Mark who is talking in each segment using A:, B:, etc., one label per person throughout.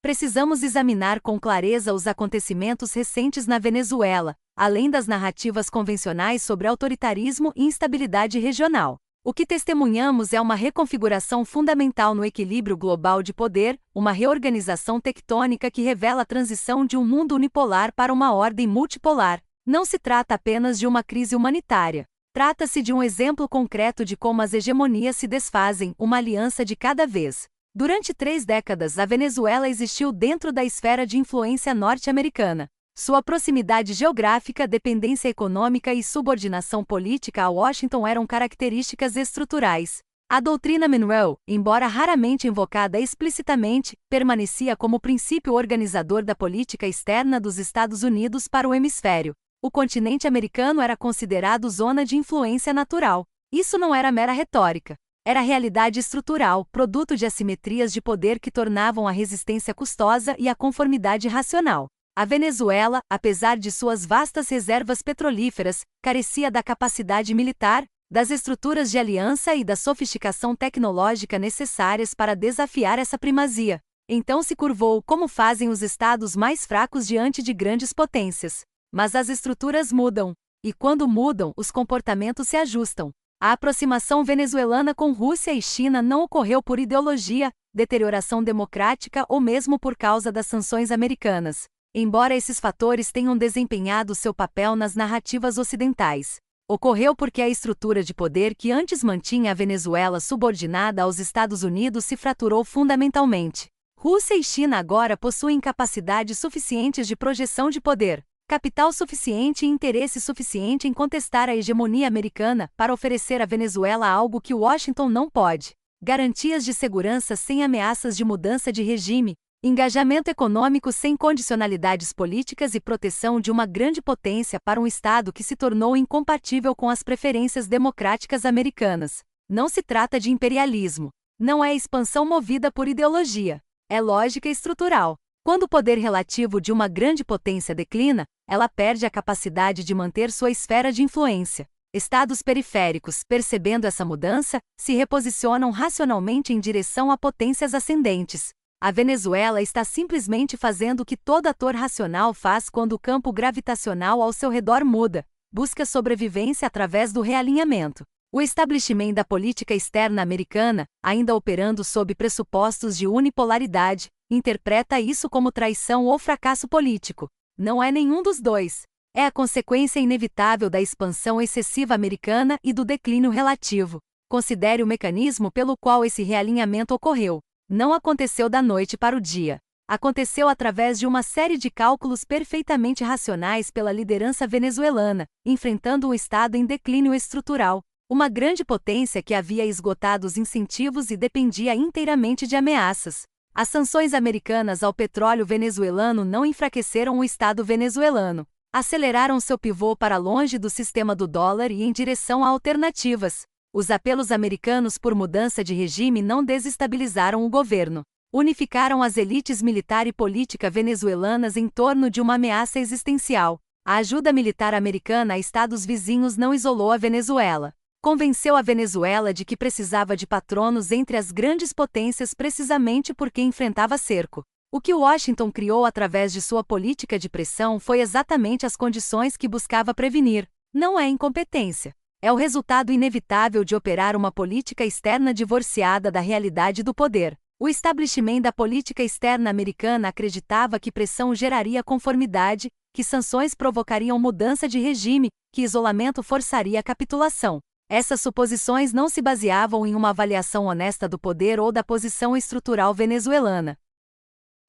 A: Precisamos examinar com clareza os acontecimentos recentes na Venezuela, além das narrativas convencionais sobre autoritarismo e instabilidade regional. O que testemunhamos é uma reconfiguração fundamental no equilíbrio global de poder, uma reorganização tectônica que revela a transição de um mundo unipolar para uma ordem multipolar. Não se trata apenas de uma crise humanitária. Trata-se de um exemplo concreto de como as hegemonias se desfazem, uma aliança de cada vez. Durante 3 décadas, a Venezuela existiu dentro da esfera de influência norte-americana. Sua proximidade geográfica, dependência econômica e subordinação política a Washington eram características estruturais. A doutrina Monroe, embora raramente invocada explicitamente, permanecia como princípio organizador da política externa dos Estados Unidos para o hemisfério. O continente americano era considerado zona de influência natural. Isso não era mera retórica. Era realidade estrutural, produto de assimetrias de poder que tornavam a resistência custosa e a conformidade racional. A Venezuela, apesar de suas vastas reservas petrolíferas, carecia da capacidade militar, das estruturas de aliança e da sofisticação tecnológica necessárias para desafiar essa primazia. Então se curvou como fazem os estados mais fracos diante de grandes potências. Mas as estruturas mudam. E quando mudam, os comportamentos se ajustam. A aproximação venezuelana com Rússia e China não ocorreu por ideologia, deterioração democrática ou mesmo por causa das sanções americanas. Embora esses fatores tenham desempenhado seu papel nas narrativas ocidentais, ocorreu porque a estrutura de poder que antes mantinha a Venezuela subordinada aos Estados Unidos se fraturou fundamentalmente. Rússia e China agora possuem capacidades suficientes de projeção de poder, capital suficiente e interesse suficiente em contestar a hegemonia americana para oferecer à Venezuela algo que Washington não pode: garantias de segurança sem ameaças de mudança de regime, engajamento econômico sem condicionalidades políticas e proteção de uma grande potência para um Estado que se tornou incompatível com as preferências democráticas americanas. Não se trata de imperialismo. Não é expansão movida por ideologia. É lógica estrutural. Quando o poder relativo de uma grande potência declina, ela perde a capacidade de manter sua esfera de influência. Estados periféricos, percebendo essa mudança, se reposicionam racionalmente em direção a potências ascendentes. A Venezuela está simplesmente fazendo o que todo ator racional faz quando o campo gravitacional ao seu redor muda: busca sobrevivência através do realinhamento. O establishment da política externa americana, ainda operando sob pressupostos de unipolaridade, interpreta isso como traição ou fracasso político. Não é nenhum dos dois. É a consequência inevitável da expansão excessiva americana e do declínio relativo. Considere o mecanismo pelo qual esse realinhamento ocorreu. Não aconteceu da noite para o dia. Aconteceu através de uma série de cálculos perfeitamente racionais pela liderança venezuelana, enfrentando um Estado em declínio estrutural, uma grande potência que havia esgotado os incentivos e dependia inteiramente de ameaças. As sanções americanas ao petróleo venezuelano não enfraqueceram o Estado venezuelano. Aceleraram seu pivô para longe do sistema do dólar e em direção a alternativas. Os apelos americanos por mudança de regime não desestabilizaram o governo. Unificaram as elites militar e política venezuelanas em torno de uma ameaça existencial. A ajuda militar americana a estados vizinhos não isolou a Venezuela. Convenceu a Venezuela de que precisava de patronos entre as grandes potências precisamente porque enfrentava cerco. O que Washington criou através de sua política de pressão foi exatamente as condições que buscava prevenir. Não é incompetência. É o resultado inevitável de operar uma política externa divorciada da realidade do poder. O establishment da política externa americana acreditava que pressão geraria conformidade, que sanções provocariam mudança de regime, que isolamento forçaria a capitulação. Essas suposições não se baseavam em uma avaliação honesta do poder ou da posição estrutural venezuelana.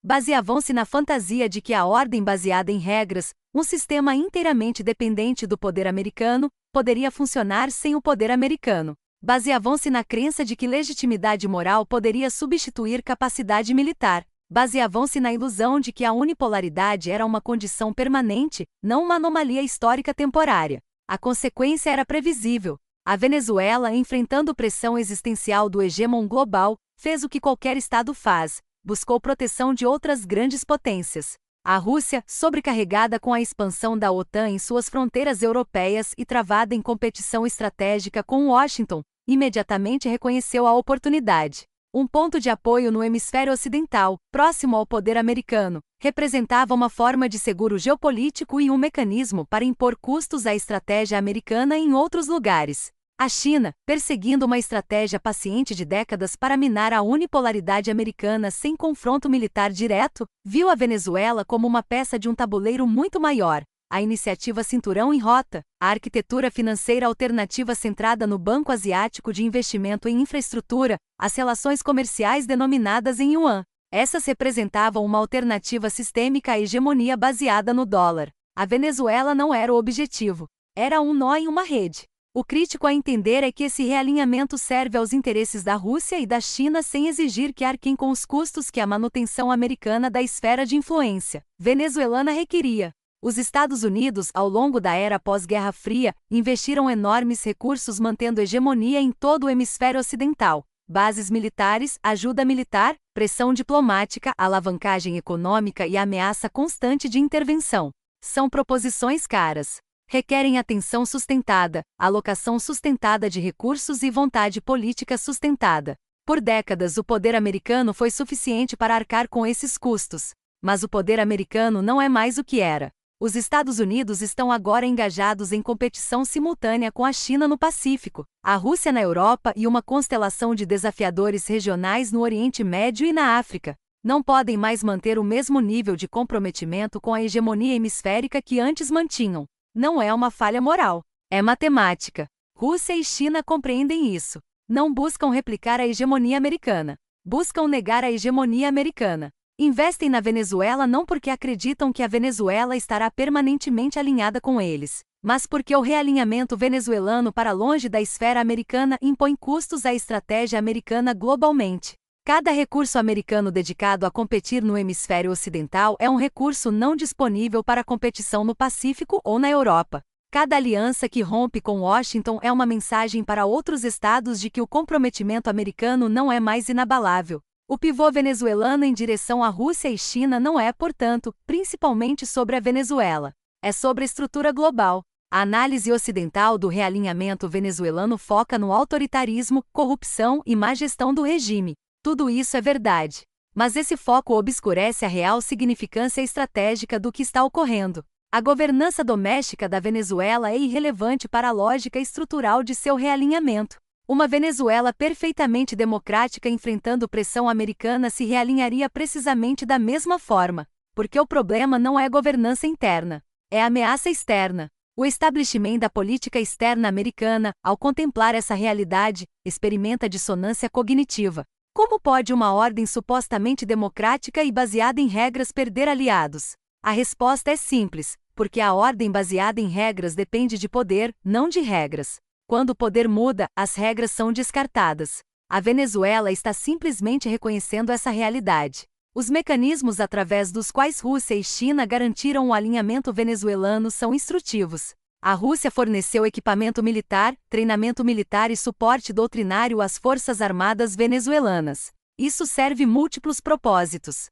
A: Baseavam-se na fantasia de que a ordem baseada em regras, um sistema inteiramente dependente do poder americano, poderia funcionar sem o poder americano. Baseavam-se na crença de que legitimidade moral poderia substituir capacidade militar. Baseavam-se na ilusão de que a unipolaridade era uma condição permanente, não uma anomalia histórica temporária. A consequência era previsível. A Venezuela, enfrentando pressão existencial do hegemon global, fez o que qualquer Estado faz: buscou proteção de outras grandes potências. A Rússia, sobrecarregada com a expansão da OTAN em suas fronteiras europeias e travada em competição estratégica com Washington, imediatamente reconheceu a oportunidade. Um ponto de apoio no hemisfério ocidental, próximo ao poder americano, representava uma forma de seguro geopolítico e um mecanismo para impor custos à estratégia americana em outros lugares. A China, perseguindo uma estratégia paciente de décadas para minar a unipolaridade americana sem confronto militar direto, viu a Venezuela como uma peça de um tabuleiro muito maior. A iniciativa Cinturão em Rota, a arquitetura financeira alternativa centrada no Banco Asiático de Investimento em Infraestrutura, as relações comerciais denominadas em yuan. Essas representavam uma alternativa sistêmica à hegemonia baseada no dólar. A Venezuela não era o objetivo. Era um nó em uma rede. O crítico a entender é que esse realinhamento serve aos interesses da Rússia e da China sem exigir que arquem com os custos que a manutenção americana da esfera de influência venezuelana requeria. Os Estados Unidos, ao longo da era pós-Guerra Fria, investiram enormes recursos mantendo hegemonia em todo o hemisfério ocidental. Bases militares, ajuda militar, pressão diplomática, alavancagem econômica e ameaça constante de intervenção. São proposições caras. Requerem atenção sustentada, alocação sustentada de recursos e vontade política sustentada. Por décadas, o poder americano foi suficiente para arcar com esses custos. Mas o poder americano não é mais o que era. Os Estados Unidos estão agora engajados em competição simultânea com a China no Pacífico, a Rússia na Europa e uma constelação de desafiadores regionais no Oriente Médio e na África. Não podem mais manter o mesmo nível de comprometimento com a hegemonia hemisférica que antes mantinham. Não é uma falha moral. É matemática. Rússia e China compreendem isso. Não buscam replicar a hegemonia americana. Buscam negar a hegemonia americana. Investem na Venezuela não porque acreditam que a Venezuela estará permanentemente alinhada com eles, mas porque o realinhamento venezuelano para longe da esfera americana impõe custos à estratégia americana globalmente. Cada recurso americano dedicado a competir no hemisfério ocidental é um recurso não disponível para competição no Pacífico ou na Europa. Cada aliança que rompe com Washington é uma mensagem para outros estados de que o comprometimento americano não é mais inabalável. O pivô venezuelano em direção à Rússia e China não é, portanto, principalmente sobre a Venezuela. É sobre a estrutura global. A análise ocidental do realinhamento venezuelano foca no autoritarismo, corrupção e má gestão do regime. Tudo isso é verdade. Mas esse foco obscurece a real significância estratégica do que está ocorrendo. A governança doméstica da Venezuela é irrelevante para a lógica estrutural de seu realinhamento. Uma Venezuela perfeitamente democrática enfrentando pressão americana se realinharia precisamente da mesma forma, porque o problema não é governança interna, é ameaça externa. O establishment da política externa americana, ao contemplar essa realidade, experimenta dissonância cognitiva. Como pode uma ordem supostamente democrática e baseada em regras perder aliados? A resposta é simples, porque a ordem baseada em regras depende de poder, não de regras. Quando o poder muda, as regras são descartadas. A Venezuela está simplesmente reconhecendo essa realidade. Os mecanismos através dos quais Rússia e China garantiram o alinhamento venezuelano são instrutivos. A Rússia forneceu equipamento militar, treinamento militar e suporte doutrinário às forças armadas venezuelanas. Isso serve múltiplos propósitos.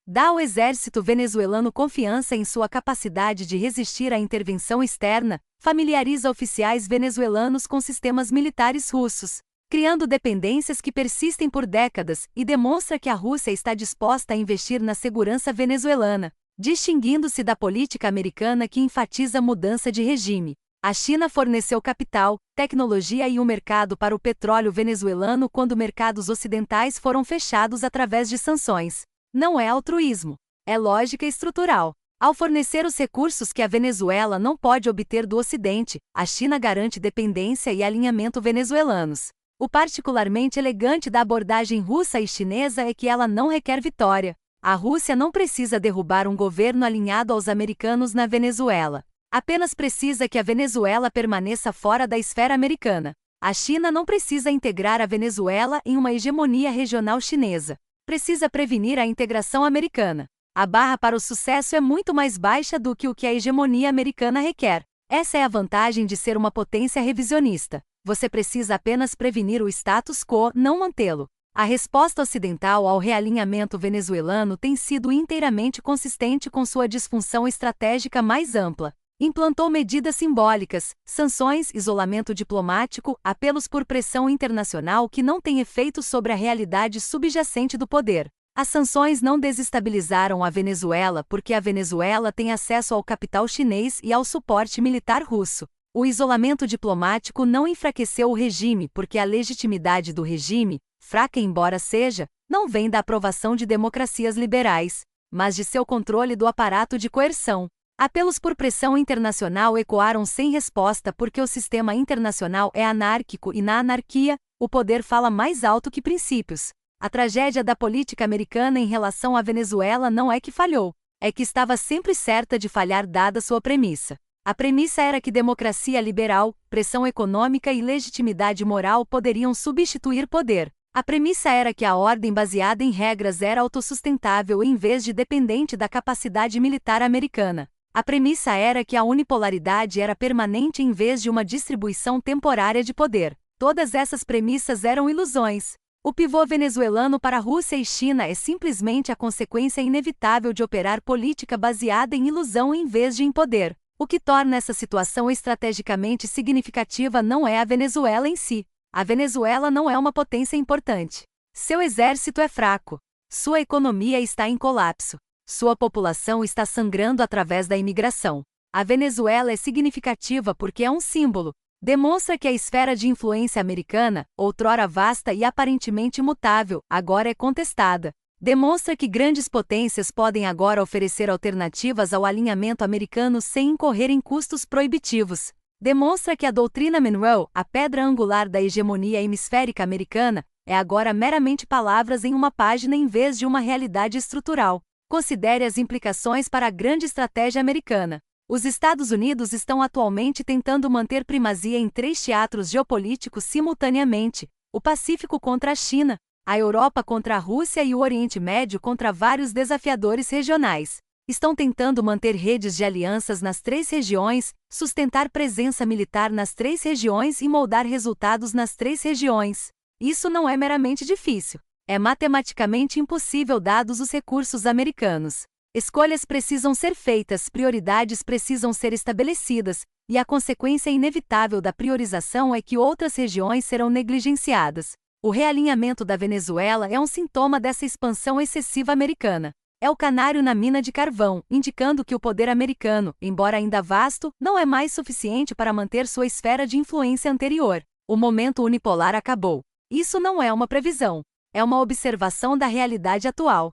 A: Dá ao exército venezuelano confiança em sua capacidade de resistir à intervenção externa, familiariza oficiais venezuelanos com sistemas militares russos, criando dependências que persistem por décadas, e demonstra que a Rússia está disposta a investir na segurança venezuelana, distinguindo-se da política americana que enfatiza mudança de regime. A China forneceu capital, tecnologia e um mercado para o petróleo venezuelano quando mercados ocidentais foram fechados através de sanções. Não é altruísmo, é lógica estrutural. Ao fornecer os recursos que a Venezuela não pode obter do Ocidente, a China garante dependência e alinhamento venezuelanos. O particularmente elegante da abordagem russa e chinesa é que ela não requer vitória. A Rússia não precisa derrubar um governo alinhado aos americanos na Venezuela. Apenas precisa que a Venezuela permaneça fora da esfera americana. A China não precisa integrar a Venezuela em uma hegemonia regional chinesa. Precisa prevenir a integração americana. A barra para o sucesso é muito mais baixa do que o que a hegemonia americana requer. Essa é a vantagem de ser uma potência revisionista. Você precisa apenas prevenir o status quo, não mantê-lo. A resposta ocidental ao realinhamento venezuelano tem sido inteiramente consistente com sua disfunção estratégica mais ampla. Implantou medidas simbólicas, sanções, isolamento diplomático, apelos por pressão internacional que não têm efeito sobre a realidade subjacente do poder. As sanções não desestabilizaram a Venezuela porque a Venezuela tem acesso ao capital chinês e ao suporte militar russo. O isolamento diplomático não enfraqueceu o regime porque a legitimidade do regime, fraca embora seja, não vem da aprovação de democracias liberais, mas de seu controle do aparato de coerção. Apelos por pressão internacional ecoaram sem resposta porque o sistema internacional é anárquico e na anarquia, o poder fala mais alto que princípios. A tragédia da política americana em relação à Venezuela não é que falhou, é que estava sempre certa de falhar dada sua premissa. A premissa era que democracia liberal, pressão econômica e legitimidade moral poderiam substituir poder. A premissa era que a ordem baseada em regras era autossustentável em vez de dependente da capacidade militar americana. A premissa era que a unipolaridade era permanente em vez de uma distribuição temporária de poder. Todas essas premissas eram ilusões. O pivô venezuelano para a Rússia e China é simplesmente a consequência inevitável de operar política baseada em ilusão em vez de em poder. O que torna essa situação estrategicamente significativa não é a Venezuela em si. A Venezuela não é uma potência importante. Seu exército é fraco. Sua economia está em colapso. Sua população está sangrando através da imigração. A Venezuela é significativa porque é um símbolo. Demonstra que a esfera de influência americana, outrora vasta e aparentemente imutável, agora é contestada. Demonstra que grandes potências podem agora oferecer alternativas ao alinhamento americano sem incorrer em custos proibitivos. Demonstra que a doutrina Monroe, a pedra angular da hegemonia hemisférica americana, é agora meramente palavras em uma página em vez de uma realidade estrutural. Considere as implicações para a grande estratégia americana. Os Estados Unidos estão atualmente tentando manter primazia em 3 teatros geopolíticos simultaneamente: o Pacífico contra a China, a Europa contra a Rússia e o Oriente Médio contra vários desafiadores regionais. Estão tentando manter redes de alianças nas 3 regiões, sustentar presença militar nas 3 regiões e moldar resultados nas 3 regiões. Isso não é meramente difícil. É matematicamente impossível dados os recursos americanos. Escolhas precisam ser feitas, prioridades precisam ser estabelecidas, e a consequência inevitável da priorização é que outras regiões serão negligenciadas. O realinhamento da Venezuela é um sintoma dessa expansão excessiva americana. É o canário na mina de carvão, indicando que o poder americano, embora ainda vasto, não é mais suficiente para manter sua esfera de influência anterior. O momento unipolar acabou. Isso não é uma previsão. É uma observação da realidade atual.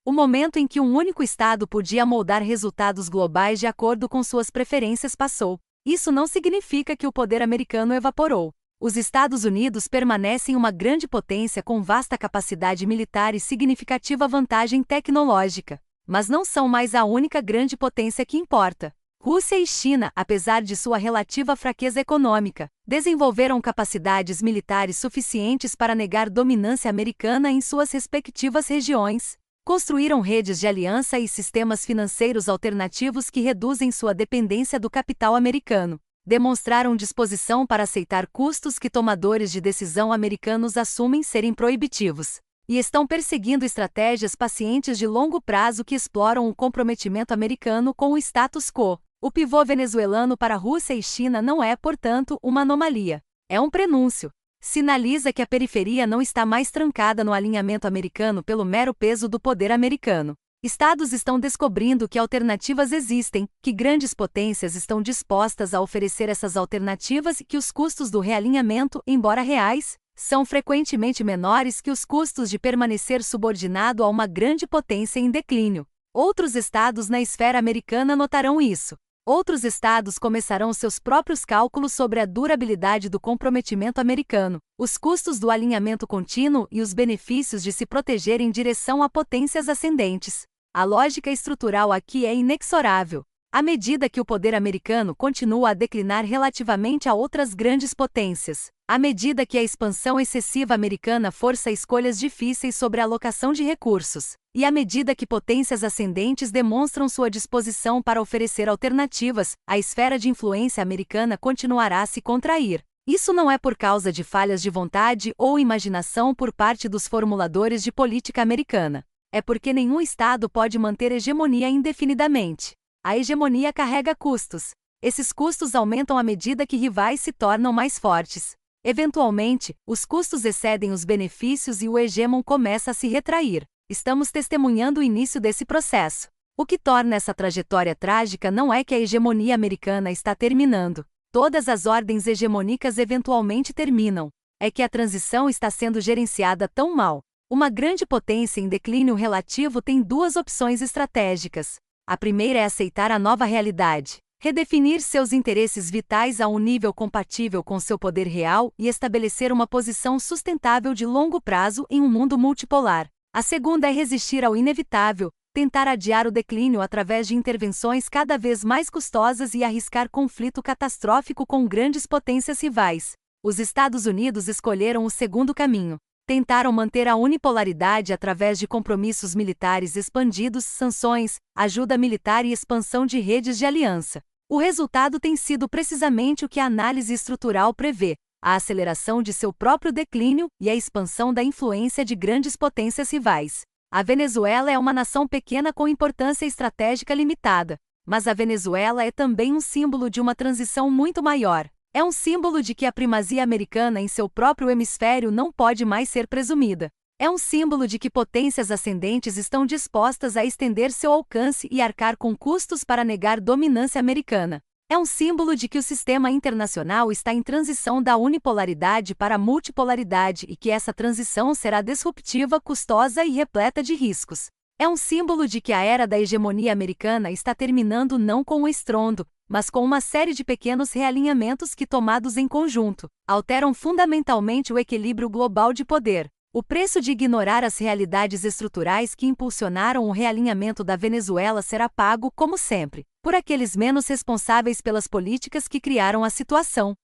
A: O momento em que um único Estado podia moldar resultados globais de acordo com suas preferências passou. Isso não significa que o poder americano evaporou. Os Estados Unidos permanecem uma grande potência com vasta capacidade militar e significativa vantagem tecnológica, mas não são mais a única grande potência que importa. Rússia e China, apesar de sua relativa fraqueza econômica, desenvolveram capacidades militares suficientes para negar dominância americana em suas respectivas regiões. Construíram redes de aliança e sistemas financeiros alternativos que reduzem sua dependência do capital americano. Demonstraram disposição para aceitar custos que tomadores de decisão americanos assumem serem proibitivos. E estão perseguindo estratégias pacientes de longo prazo que exploram o comprometimento americano com o status quo. O pivô venezuelano para a Rússia e China não é, portanto, uma anomalia. É um prenúncio. Sinaliza que a periferia não está mais trancada no alinhamento americano pelo mero peso do poder americano. Estados estão descobrindo que alternativas existem, que grandes potências estão dispostas a oferecer essas alternativas e que os custos do realinhamento, embora reais, são frequentemente menores que os custos de permanecer subordinado a uma grande potência em declínio. Outros estados na esfera americana notarão isso. Outros estados começarão seus próprios cálculos sobre a durabilidade do comprometimento americano, os custos do alinhamento contínuo e os benefícios de se proteger em direção a potências ascendentes. A lógica estrutural aqui é inexorável. À medida que o poder americano continua a declinar relativamente a outras grandes potências, à medida que a expansão excessiva americana força escolhas difíceis sobre a alocação de recursos, e à medida que potências ascendentes demonstram sua disposição para oferecer alternativas, a esfera de influência americana continuará a se contrair. Isso não é por causa de falhas de vontade ou imaginação por parte dos formuladores de política americana. É porque nenhum Estado pode manter hegemonia indefinidamente. A hegemonia carrega custos. Esses custos aumentam à medida que rivais se tornam mais fortes. Eventualmente, os custos excedem os benefícios e o hegemon começa a se retrair. Estamos testemunhando o início desse processo. O que torna essa trajetória trágica não é que a hegemonia americana está terminando. Todas as ordens hegemônicas eventualmente terminam. É que a transição está sendo gerenciada tão mal. Uma grande potência em declínio relativo tem duas opções estratégicas. A primeira é aceitar a nova realidade, redefinir seus interesses vitais a um nível compatível com seu poder real e estabelecer uma posição sustentável de longo prazo em um mundo multipolar. A segunda é resistir ao inevitável, tentar adiar o declínio através de intervenções cada vez mais custosas e arriscar conflito catastrófico com grandes potências rivais. Os Estados Unidos escolheram o segundo caminho. Tentaram manter a unipolaridade através de compromissos militares expandidos, sanções, ajuda militar e expansão de redes de aliança. O resultado tem sido precisamente o que a análise estrutural prevê: a aceleração de seu próprio declínio e a expansão da influência de grandes potências rivais. A Venezuela é uma nação pequena com importância estratégica limitada, mas a Venezuela é também um símbolo de uma transição muito maior. É um símbolo de que a primazia americana em seu próprio hemisfério não pode mais ser presumida. É um símbolo de que potências ascendentes estão dispostas a estender seu alcance e arcar com custos para negar dominância americana. É um símbolo de que o sistema internacional está em transição da unipolaridade para a multipolaridade e que essa transição será disruptiva, custosa e repleta de riscos. É um símbolo de que a era da hegemonia americana está terminando não com um estrondo, mas com uma série de pequenos realinhamentos que, tomados em conjunto, alteram fundamentalmente o equilíbrio global de poder. O preço de ignorar as realidades estruturais que impulsionaram o realinhamento da Venezuela será pago, como sempre, por aqueles menos responsáveis pelas políticas que criaram a situação.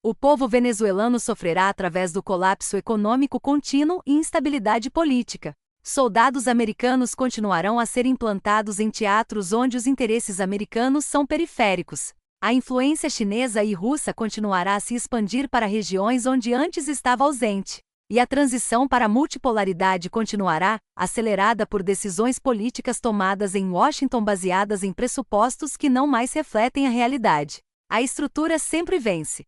A: O povo venezuelano sofrerá através do colapso econômico contínuo e instabilidade política. Soldados americanos continuarão a ser implantados em teatros onde os interesses americanos são periféricos. A influência chinesa e russa continuará a se expandir para regiões onde antes estava ausente. E a transição para a multipolaridade continuará, acelerada por decisões políticas tomadas em Washington baseadas em pressupostos que não mais refletem a realidade. A estrutura sempre vence.